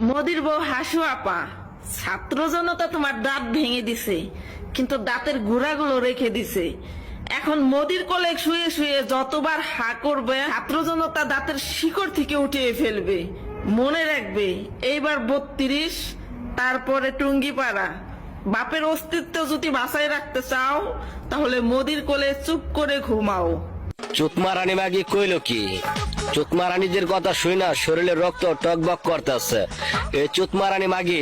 মোদির বউ হাসু আপা, ছাত্র জনতা তোমার দাঁত ভেঙে দিছে, কিন্তু দাঁতের গুড়াগুলো রেখে দিছে। এখন মোদির কোলে শুয়ে শুয়ে যতবার হা করবে ছাত্র জনতা দাঁতের শিকড় থেকে উঠিয়ে ফেলবে। মনে রাখবে, এইবার 32, তারপরে টুঙ্গিপাড়া। বাপের অস্তিত্ব যদি বাঁচায় রাখতে চাও তাহলে মোদির কোলে চুপ করে ঘুমাও। চুতমা রানী মাগি কইল কি? চুতমা রানীদের কথা শুই না শরীরের রক্ত টকবক করতেছে। এই চুতমা রানী মাগি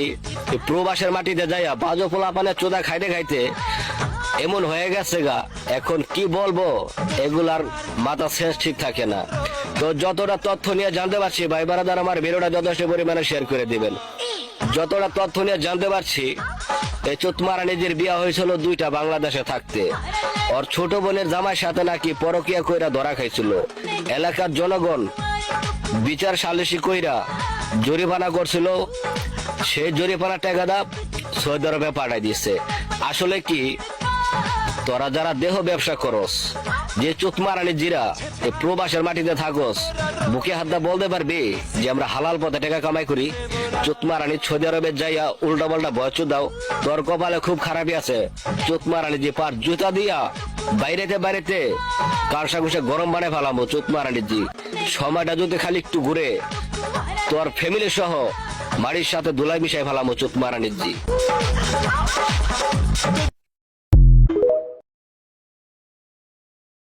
প্রবাসের মাটিতে যাইয়া বাজো পোলা পানে চোদা খাইতে খাইতে এমন হয়ে গেছে গা, এখন কি বলবো, এগুলার মাথা সেন্স ঠিক থাকে না। তো যতটা তথ্য নিয়ে জানতে পারছি ভাই বারাদার, আমার ভিডিওটা যথেষ্ট পরিমাণে শেয়ার করে দিবেন। যতটা তথ্য নিয়ে জানতে পারছি, এই চুতমা রানীদের বিয়া হয়েছিল 2টা বাংলাদেশে থাকতে। ওর ছোট বোনের জামাইয়ের সাথে নাকি পরকিয়া কইরা ধরা খাইছিল। এলাকার জনগণ বিচার সালিশি কইরা জরিমানা করছিল, সেই জরিমানা টাকা দা সৌদি আরবে পাঠাই দিচ্ছে। আসলে কি, তোরা যারা দেহ ব্যবসা করস, যে চুতমা রানী জিরা এই প্রবাসের মাটিতে থাকস, বুকে হাত দা বলতে পারবি যে আমরা হালাল পথে টাকা কামাই করি? চুতমা রানী সৌদি আরবে যাইয়া উল্টা পাল্টা বয়স দাও, তোর কপালে খুব খারাপই আছে। চুতমা রানী যে পার জুতা দিয়া বাইরেতে বাইরেতে কারসা ঘুষে গরম বানায় ফেলামো। চুতমা রানী জি, সময়টা যদি খালি একটু ঘুরে তোর ফ্যামিলি সহ বাড়ির সাথে ধুলাই মিশাই ফেলামো। চুতমা রানী জি।